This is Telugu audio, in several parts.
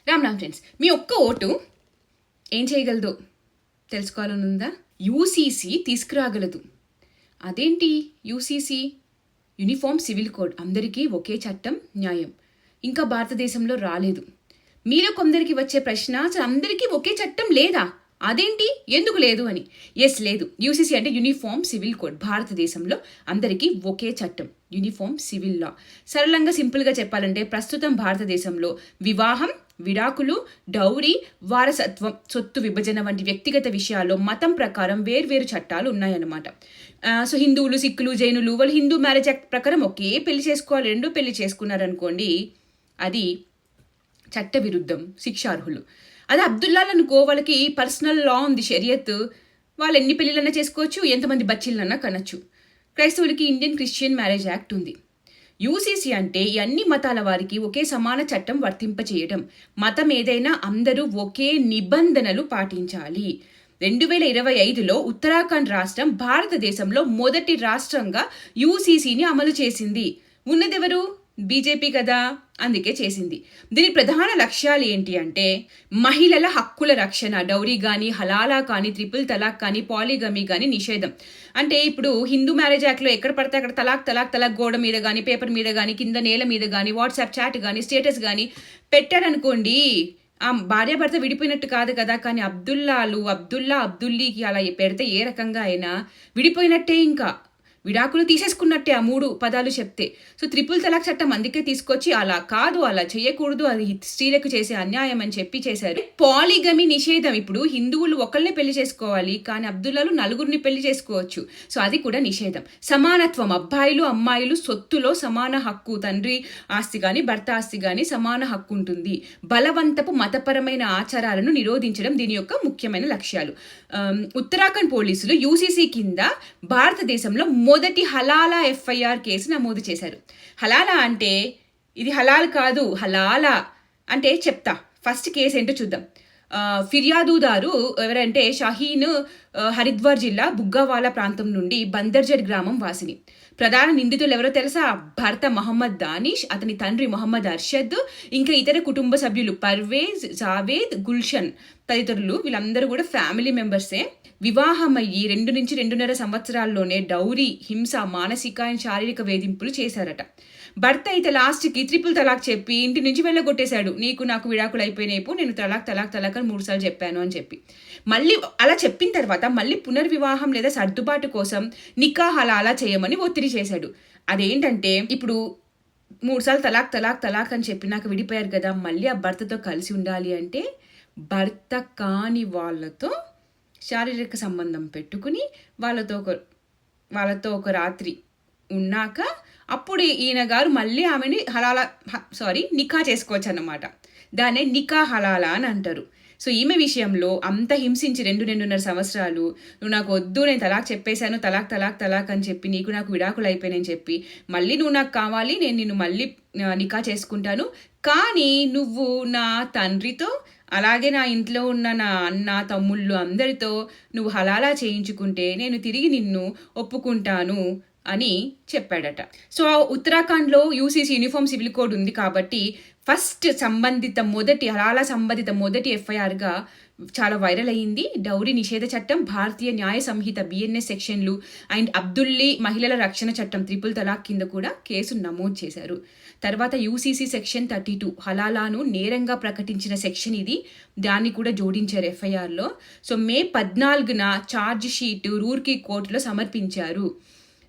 రామ్ ఫ్రెండ్స్, మీ ఒక్క ఓటు ఏం చేయగలదో తెలుసుకోవాలని ఉందా? యూసీసీ తీసుకురాగలదు. అదేంటి యూసీసీ? యూనిఫామ్ సివిల్ కోడ్, అందరికీ ఒకే చట్టం న్యాయం. ఇంకా భారతదేశంలో రాలేదు. మీలో కొందరికి వచ్చే ప్రశ్న, అసలు అందరికీ ఒకే చట్టం లేదా? అదేంటి, ఎందుకు లేదు అని. లేదు. యూసీసీ అంటే యూనిఫామ్ సివిల్ కోడ్. భారతదేశంలో అందరికీ ఒకే చట్టం, యూనిఫామ్ సివిల్ లా. సరళంగా సింపుల్గా చెప్పాలంటే ప్రస్తుతం భారతదేశంలో వివాహం, విడాకులు, డౌరీ, వారసత్వం, సొత్తు విభజన వంటి వ్యక్తిగత విషయాల్లో మతం ప్రకారం వేర్వేరు చట్టాలు ఉన్నాయన్నమాట. సో హిందువులు, సిక్కులు, జైనులు వాళ్ళు హిందూ మ్యారేజ్ యాక్ట్ ప్రకారం ఒకే పెళ్లి చేసుకోవాలి. రెండో పెళ్లి చేసుకున్నారనుకోండి, అది చట్ట విరుద్ధం, శిక్షార్హులు. అదే అబ్దుల్లాలు అనుకో, వాళ్ళకి పర్సనల్ లా ఉంది, షరియత్. వాళ్ళు ఎన్ని పెళ్ళిళ్ళన్నా చేసుకోవచ్చు, ఎంతమంది బచ్చిళ్ళన్నా కనొచ్చు. క్రైస్తవులకి ఇండియన్ క్రిస్టియన్ మ్యారేజ్ యాక్ట్ ఉంది. యూసీసీ అంటే ఈ అన్ని మతాల వారికి ఒకే సమాన చట్టం వర్తింపచేయడం. మతం ఏదైనా అందరూ ఒకే నిబంధనలు పాటించాలి. 2025లో ఉత్తరాఖండ్ రాష్ట్రం భారతదేశంలో మొదటి రాష్ట్రంగా యూసీసీని అమలు చేసింది. ఉన్నదెవరు? బీజేపీ కదా, అందుకే చేసింది. దీని ప్రధాన లక్ష్యాలు ఏంటి అంటే మహిళల హక్కుల రక్షణ, డౌరీ కానీ, హలాలా కానీ, ట్రిపుల్ తలాక్ కానీ, పాలిగమీ కానీ నిషేధం. అంటే ఇప్పుడు హిందూ మ్యారేజ్ యాక్ట్లో ఎక్కడ పడితే అక్కడ తలాక్ తలాక్ తలాక్ గోడ మీద కానీ, పేపర్ మీద కానీ, కింద నేల మీద కానీ, వాట్సాప్ చాట్ కానీ, స్టేటస్ కానీ పెట్టారనుకోండి, ఆ భార్యాభర్త విడిపోయినట్టు కాదు కదా. కానీ అబ్దుల్లీకి అలా పెడితే ఏ రకంగా అయినా విడిపోయినట్టే, ఇంకా విడాకులు తీసేసుకున్నట్టే ఆ 3 పదాలు చెప్తే. సో ట్రిపుల్ తలాక్ చట్టం అందుకే తీసుకొచ్చి అలా కాదు, అలా చేయకూడదు, అది స్త్రీలకు చేసే అన్యాయం అని చెప్పి చేశారు. పాలిగమి నిషేధం. ఇప్పుడు హిందువులు ఒకళ్ళనే పెళ్లి చేసుకోవాలి, కానీ అబ్దుల్లాలు 4 పెళ్లి చేసుకోవచ్చు. సో అది కూడా నిషేధం. సమానత్వం, అబ్బాయిలు అమ్మాయిలు సొత్తులో సమాన హక్కు, తండ్రి ఆస్తి కానీ భర్త ఆస్తి కానీ సమాన హక్కు ఉంటుంది. బలవంతపు మతపరమైన ఆచారాలను నిరోధించడం దీని యొక్క ముఖ్యమైన లక్ష్యాలు. ఉత్తరాఖండ్ పోలీసులు యూసీసీ కింద భారతదేశంలో మొదటి హలాలా ఎఫ్ఐఆర్ కేసు నమోదు చేశారు. హలాలా అంటే ఇది హలాల్ కాదు, హలాలా అంటే చెప్తా. ఫస్ట్ కేసు ఏంటో చూద్దాం. ఫిర్యాదుదారు ఎవరంటే షహీన్, హరిద్వార్ జిల్లా బుగ్గావాలా ప్రాంతం నుండి బందర్జడ్ గ్రామం వాసిని. ప్రధాన నిందితులు ఎవరో తెలుసా? భర్త మొహమ్మద్ దానిష్, అతని తండ్రి మొహమ్మద్ అర్షద్, ఇంకా ఇతర కుటుంబ సభ్యులు పర్వేజ్, జావేద్, గుల్షన్ తదితరులు. వీళ్ళందరూ కూడా ఫ్యామిలీ మెంబర్సే. వివాహమయ్యి 2 నుంచి 2.5 సంవత్సరాల్లోనే డౌరీ, హింస, మానసిక అండ్ శారీరక వేధింపులు చేశారట. భర్త అయితే లాస్ట్కి ట్రిపుల్ తలాక్ చెప్పి ఇంటి నుంచి వెళ్ళగొట్టేశాడు. నాకు విడాకులు అయిపోయినాయి, నేను తలాక్ అని 3 సార్లు చెప్పాను అని చెప్పి. మళ్ళీ అలా చెప్పిన తర్వాత మళ్ళీ పునర్వివాహం లేదా సర్దుబాటు కోసం నికా హలాలా చేయమని ఒత్తిడి చేశాడు. అదేంటంటే ఇప్పుడు 3 సార్లు తలాక్ అని చెప్పి నాకు విడిపోయారు కదా, మళ్ళీ ఆ భర్తతో కలిసి ఉండాలి అంటే భర్త కాని వాళ్ళతో శారీరక సంబంధం పెట్టుకుని వాళ్ళతో ఒక రాత్రి ఉన్నాక అప్పుడు ఈయన గారు మళ్ళీ ఆమెని నికా చేసుకోవచ్చు అన్నమాట. దాన్నే నికా హలాలా అని అంటారు. సో ఈమె విషయంలో అంత హింసించి 2.5 సంవత్సరాలు నువ్వు నాకు వద్దు, నేను తలాక్ చెప్పేశాను, తలాక్ అని చెప్పి నాకు విడాకులు అయిపోయినాయని చెప్పి మళ్ళీ నువ్వు నాకు కావాలి, నేను నిన్ను మళ్ళీ నికా చేసుకుంటాను, కానీ నువ్వు నా తండ్రితో అలాగే నా ఇంట్లో ఉన్న నా అన్న, తమ్ముళ్ళు అందరితో నువ్వు హలాలా చేయించుకుంటే నేను తిరిగి నిన్ను ఒప్పుకుంటాను అని చెప్పాడట. సో ఉత్తరాఖండ్లో యూసీసీ యూనిఫామ్ సివిల్ కోడ్ ఉంది కాబట్టి ఫస్ట్ హలాలా సంబంధిత మొదటి ఎఫ్ఐఆర్గా చాలా వైరల్ అయ్యింది. డౌరీ నిషేధ చట్టం, భారతీయ న్యాయ సంహిత బిఎన్ఎస్ సెక్షన్లు అండ్ అబ్దుల్లీ మహిళల రక్షణ చట్టం ట్రిపుల్ తలాక్ కింద కూడా కేసు నమోదు చేశారు. తర్వాత యూసీసీ సెక్షన్ 32 హలాలాను నేరంగా ప్రకటించిన సెక్షన్ ఇది, దాన్ని కూడా జోడించారు ఎఫ్ఐఆర్లో. సో మే 14న ఛార్జ్ షీట్ రూర్కీ కోర్టులో సమర్పించారు.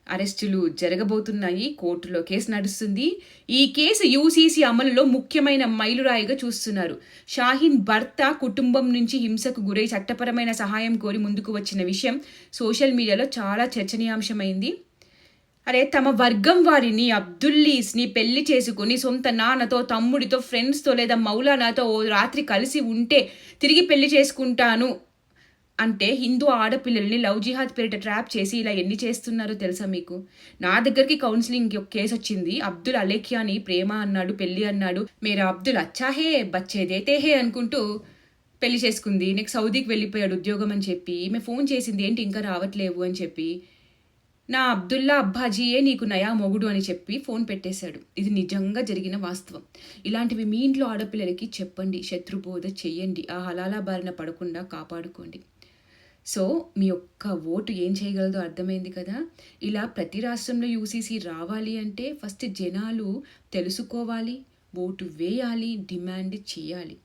అరెస్టులు జరగబోతున్నాయి, కోర్టులో కేసు నడుస్తుంది. ఈ కేసు యూసీసీ అమలులో ముఖ్యమైన మైలురాయిగా చూస్తున్నారు. షాహీన్ భర్త కుటుంబం నుంచి హింసకు గురై చట్టపరమైన సహాయం కోరి ముందుకు వచ్చిన విషయం సోషల్ మీడియాలో చాలా చర్చనీయాంశమైంది. తమ వర్గం వారిని, అబ్దుల్లీస్ని పెళ్లి చేసుకుని సొంత నాన్నతో, తమ్ముడితో, ఫ్రెండ్స్తో లేదా మౌలానాతో ఓ రాత్రి కలిసి ఉంటే తిరిగి పెళ్లి చేసుకుంటాను అంటే హిందూ ఆడపిల్లల్ని లవ్ జిహాద్ పేరిట ట్రాప్ చేసి ఇలా ఎన్ని చేస్తున్నారో తెలుసా మీకు? నా దగ్గరికి కౌన్సిలింగ్ కేసు వచ్చింది. అబ్దుల్ అలేఖ్యాని ప్రేమ అన్నాడు, పెళ్లి అన్నాడు. మేరా అబ్దుల్ అచ్చాహే బచ్చేదేతే హే అనుకుంటూ పెళ్లి చేసుకుంది. నెక్స్ట్ సౌదీకి వెళ్ళిపోయాడు ఉద్యోగం అని చెప్పి. ఈమె ఫోన్ చేసింది, ఏంటి ఇంకా రావట్లేవు అని చెప్పి. నా అబ్దుల్లా అబ్బాజీయే నీకు నయా మొగుడు అని చెప్పి ఫోన్ పెట్టేశాడు. ఇది నిజంగా జరిగిన వాస్తవం. ఇలాంటివి మీ ఇంట్లో ఆడపిల్లలకి చెప్పండి, శత్రుబోధ చెయ్యండి, ఆ హలాలా బారిన పడకుండా కాపాడుకోండి. సో మీ ఒక్క ఓటు ఏం చేయగలదో అర్థమైంది కదా. ఇలా ప్రతి రాష్ట్రంలో యూసీసీ రావాలి అంటే ఫస్ట్ జనాలు తెలుసుకోవాలి, ఓటు వేయాలి, డిమాండ్ చేయాలి.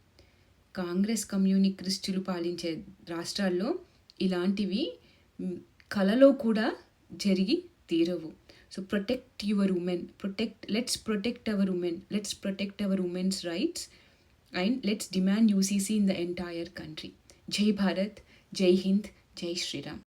కాంగ్రెస్ కమ్యూనిస్టులు పాలించే రాష్ట్రాల్లో ఇలాంటివి కలలో కూడా జరిగి తీరవు. So protect your women, let's protect our women's rights and let's demand UCC in the entire country. జై భారత్, జై హింద్, జై శ్రీరామ్.